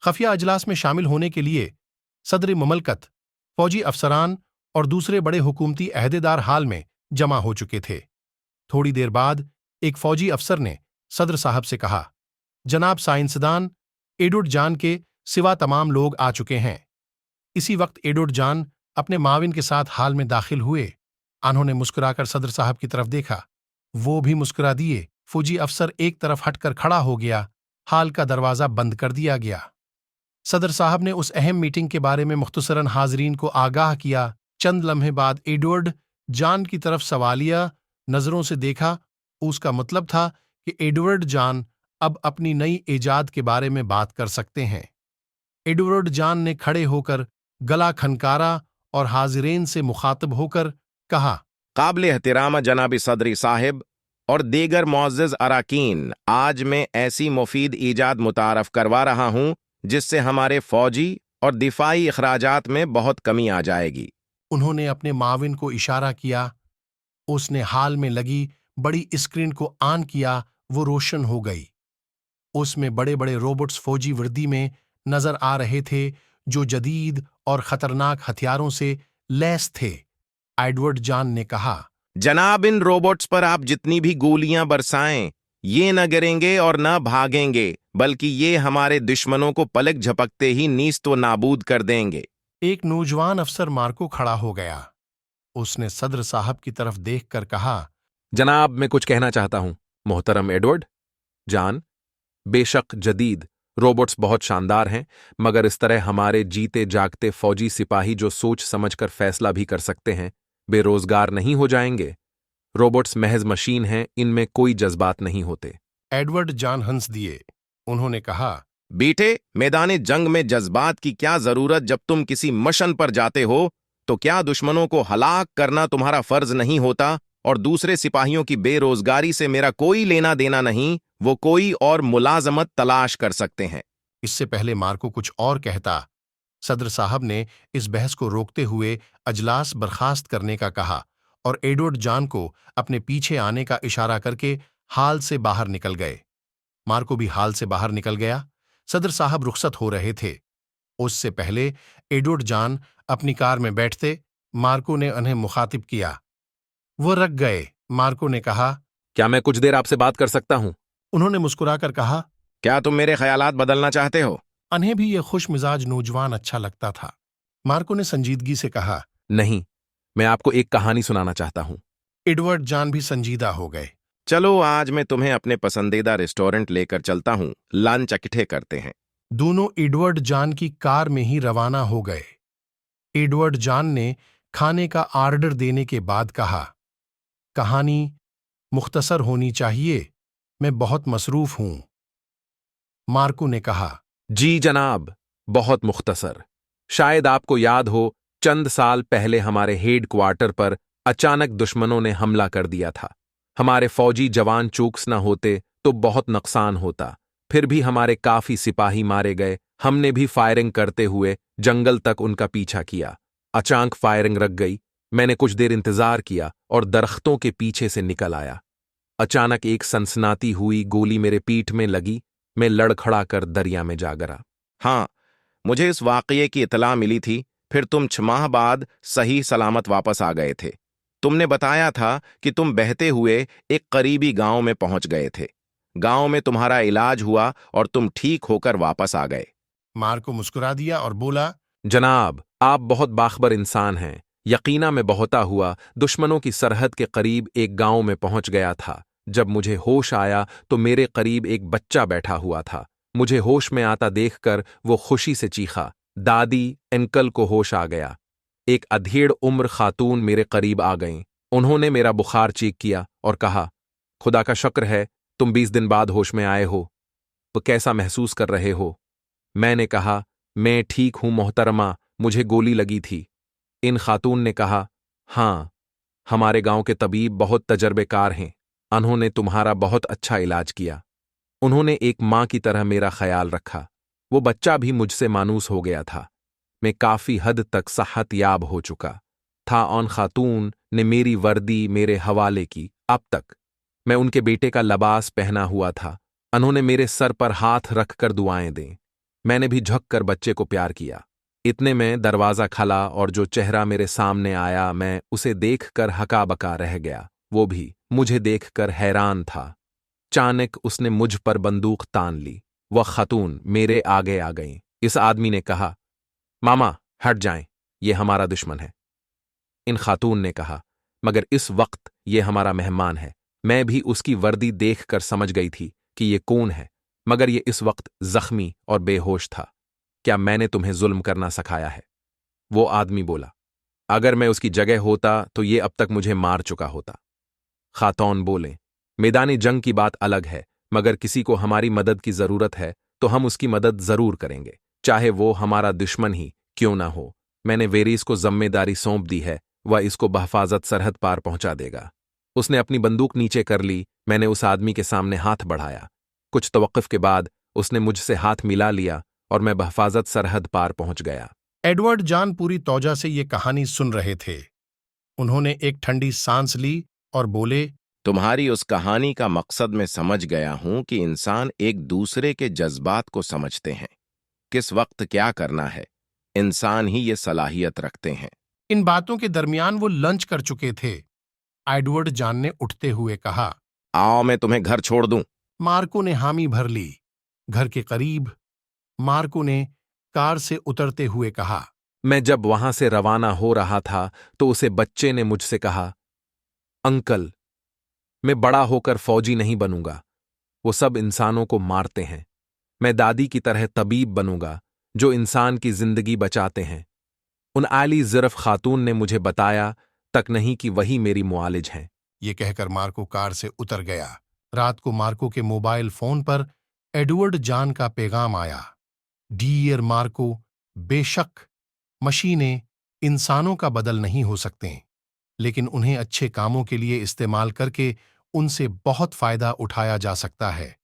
खफिया अजलास में शामिल होने के लिए सदर ममलकत, फौजी अफसरान और दूसरे बड़े हुकूमती अहदेदार हाल में जमा हो चुके थे। थोड़ी देर बाद एक फौजी अफसर ने सदर साहब से कहा, जनाब साइंसदान एडवर्ड जान के सिवा तमाम लोग आ चुके हैं। इसी वक्त एडवर्ड जान अपने माविन के साथ हाल में दाखिल हुए। उन्होंने मुस्कुराकर सदर साहब की तरफ देखा, वो भी मुस्कुरा दिए। फौजी अफसर एक तरफ हटकर खड़ा हो गया। हाल का दरवाजा बंद कर दिया गया। सदर साहब ने उस अहम मीटिंग के बारे में मुख्तसरन हाजरीन को आगाह किया। चंद लम्हे बाद एडवर्ड जान की तरफ सवालिया नजरों से देखा। उसका मतलब था कि एडवर्ड जान अब अपनी नई ईजाद के बारे में बात कर सकते हैं। एडवर्ड जान ने खड़े होकर गला खनकारा और हाजिरीन से मुखातब होकर कहा, काबिल एहतराम जनाब सदरी साहिब और दीगर मुअज़्ज़ज़ अराकीन, आज मैं ऐसी मुफीद ईजाद मुतारफ करवा रहा हूं जिससे हमारे फौजी और दिफाई अखराजात में बहुत कमी आ जाएगी। उन्होंने अपने माविन को इशारा किया। उसने हाल में लगी बड़ी स्क्रीन को ऑन किया। वो रोशन हो गई। उसमें बड़े बड़े रोबोट्स फौजी वर्दी में नजर आ रहे थे, जो जदीद और खतरनाक हथियारों से लैस थे। एडवर्ड जान ने कहा, जनाब, इन रोबोट्स पर आप जितनी भी गोलियां बरसाएं, ये न गिरेंगे और न भागेंगे, बल्कि ये हमारे दुश्मनों को पलक झपकते ही नीस्त व नाबूद कर देंगे। एक नौजवान अफसर मार्को खड़ा हो गया। उसने सदर साहब की तरफ देखकर कहा, जनाब, मैं कुछ कहना चाहता हूं। मोहतरम एडवर्ड जान, बेशक जदीद रोबोट्स बहुत शानदार हैं, मगर इस तरह हमारे जीते जागते फौजी सिपाही जो सोच समझकर फैसला भी कर सकते हैं, बेरोजगार नहीं हो जाएंगे। रोबोट्स महज मशीन हैं, इनमें कोई जज्बात नहीं होते। एडवर्ड जान हंस दिए। उन्होंने कहा, बेटे, मैदाने जंग में जज्बात की क्या जरूरत? जब तुम किसी मशन पर जाते हो तो क्या दुश्मनों को हलाक करना तुम्हारा फर्ज नहीं होता? और दूसरे सिपाहियों की बेरोजगारी से मेरा कोई लेना देना नहीं, वो कोई और मुलाजमत तलाश कर सकते हैं। इससे पहले मार्को कुछ और कहता, सदर साहब ने इस बहस को रोकते हुए अजलास बर्खास्त करने का कहा और एडवर्ड जान को अपने पीछे आने का इशारा करके हाल से बाहर निकल गए। मार्को भी हाल से बाहर निकल गया। सदर साहब रुखसत हो रहे थे। उससे पहले एडवर्ड जान अपनी कार में बैठते, मार्को ने उन्हें मुखातिब किया। वो रख गए। मार्को ने कहा, क्या मैं कुछ देर आपसे बात कर सकता हूं? उन्होंने मुस्कुराकर कहा, क्या तुम मेरे ख्यालात बदलना चाहते हो? उन्हें भी यह खुश मिजाज नौजवान अच्छा लगता था। मार्को ने संजीदगी से कहा, नहीं, मैं आपको एक कहानी सुनाना चाहता हूं। एडवर्ड जान भी संजीदा हो गए। चलो, आज मैं तुम्हें अपने पसंदीदा रेस्टोरेंट लेकर चलता हूं, लंच इकट्ठे करते हैं। दोनों एडवर्ड जान की कार में ही रवाना हो गए। एडवर्ड जान ने खाने का ऑर्डर देने के बाद कहा, कहानी मुख्तसर होनी चाहिए, मैं बहुत मसरूफ हूं। मार्को ने कहा, जी जनाब, बहुत मुख्तसर। शायद आपको याद हो, चंद साल पहले हमारे हेड क्वार्टर पर अचानक दुश्मनों ने हमला कर दिया था। हमारे फौजी जवान चूक्स न होते तो बहुत नुकसान होता। फिर भी हमारे काफी सिपाही मारे गए। हमने भी फायरिंग करते हुए जंगल तक उनका पीछा किया। अचानक फायरिंग रुक गई। मैंने कुछ देर इंतजार किया और दरख्तों के पीछे से निकल आया। अचानक एक सनसनाती हुई गोली मेरे पीठ में लगी। मैं लड़खड़ा कर दरिया में जा गिरा। हाँ, मुझे इस वाकये की इतला मिली थी। फिर तुम 6 माह बाद सही सलामत वापस आ गए थे। तुमने बताया था कि तुम बहते हुए एक करीबी गांव में पहुंच गए थे। गांव में तुम्हारा इलाज हुआ और तुम ठीक होकर वापस आ गए। मार्को मुस्कुरा दिया और बोला, जनाब, आप बहुत बाखबर इंसान हैं। यकीना मैं बहोता हुआ दुश्मनों की सरहद के करीब एक गांव में पहुंच गया था। जब मुझे होश आया तो मेरे करीब एक बच्चा बैठा हुआ था। मुझे होश में आता देखकर वो खुशी से चीखा, दादी, अंकल को होश आ गया। एक अधेड़ उम्र खातून मेरे करीब आ गईं। उन्होंने मेरा बुखार चेक किया और कहा, खुदा का शुक्र है तुम 20 दिन बाद होश में आए हो। तो कैसा महसूस कर रहे हो? मैंने कहा, मैं ठीक हूं मोहतरमा, मुझे गोली लगी थी। इन खातून ने कहा, हाँ, हमारे गांव के तबीब बहुत तजर्बेकार हैं। उन्होंने तुम्हारा बहुत अच्छा इलाज किया। उन्होंने एक मां की तरह मेरा ख्याल रखा। वो बच्चा भी मुझसे मानूस हो गया था। मैं काफी हद तक सेहत याब हो चुका था। उन खातून ने मेरी वर्दी मेरे हवाले की। अब तक मैं उनके बेटे का लबास पहना हुआ था। उन्होंने मेरे सर पर हाथ रखकर दुआएं दें। मैंने भी झुक कर बच्चे को प्यार किया। इतने में दरवाज़ा खला और जो चेहरा मेरे सामने आया मैं उसे देखकर हका-बका रह गया। वो भी मुझे देखकर हैरान था। अचानक उसने मुझ पर बंदूक तान ली। वह खातून मेरे आगे आ गईं। इस आदमी ने कहा, मामा हट जाएं, ये हमारा दुश्मन है। इन खातून ने कहा, मगर इस वक्त ये हमारा मेहमान है। मैं भी उसकी वर्दी देखकर समझ गई थी कि ये कौन है, मगर ये इस वक्त जख्मी और बेहोश था। क्या मैंने तुम्हें जुल्म करना सिखाया है? वो आदमी बोला, अगर मैं उसकी जगह होता तो ये अब तक मुझे मार चुका होता। खातून बोले, मैदानी जंग की बात अलग है, मगर किसी को हमारी मदद की जरूरत है तो हम उसकी मदद जरूर करेंगे, चाहे वो हमारा दुश्मन ही क्यों ना हो। मैंने वेरीस को जिम्मेदारी सौंप दी है, वह इसको बहफाजत सरहद पार पहुंचा देगा। उसने अपनी बंदूक नीचे कर ली। मैंने उस आदमी के सामने हाथ बढ़ाया। कुछ तवक्कुफ के बाद उसने मुझसे हाथ मिला लिया और मैं बहफाजत सरहद पार पहुंच गया। एडवर्ड जान पूरी तौजा से ये कहानी सुन रहे थे। उन्होंने एक ठंडी सांस ली और बोले, तुम्हारी उस कहानी का मकसद मैं समझ गया हूं कि इंसान एक दूसरे के जज्बात को समझते हैं। किस वक्त क्या करना है, इंसान ही ये सलाहियत रखते हैं। इन बातों के दरमियान वो लंच कर चुके थे। एडवर्ड जान ने उठते हुए कहा, आओ मैं तुम्हें घर छोड़ दूं। मार्को ने हामी भर ली। घर के करीब मार्को ने कार से उतरते हुए कहा, मैं जब वहां से रवाना हो रहा था तो उसे बच्चे ने मुझसे कहा, अंकल, मैं बड़ा होकर फौजी नहीं बनूंगा, वो सब इंसानों को मारते हैं। मैं दादी की तरह तबीब बनूंगा जो इंसान की जिंदगी बचाते हैं। उन आली ज़रफ खातून ने मुझे बताया तक नहीं कि वही मेरी मुआलिज हैं। ये कहकर मार्को कार से उतर गया। रात को मार्को के मोबाइल फोन पर एडवर्ड जान का पैगाम आया, डियर मार्को, बेशक मशीनें इंसानों का बदल नहीं हो सकते, लेकिन उन्हें अच्छे कामों के लिए इस्तेमाल करके उनसे बहुत फायदा उठाया जा सकता है।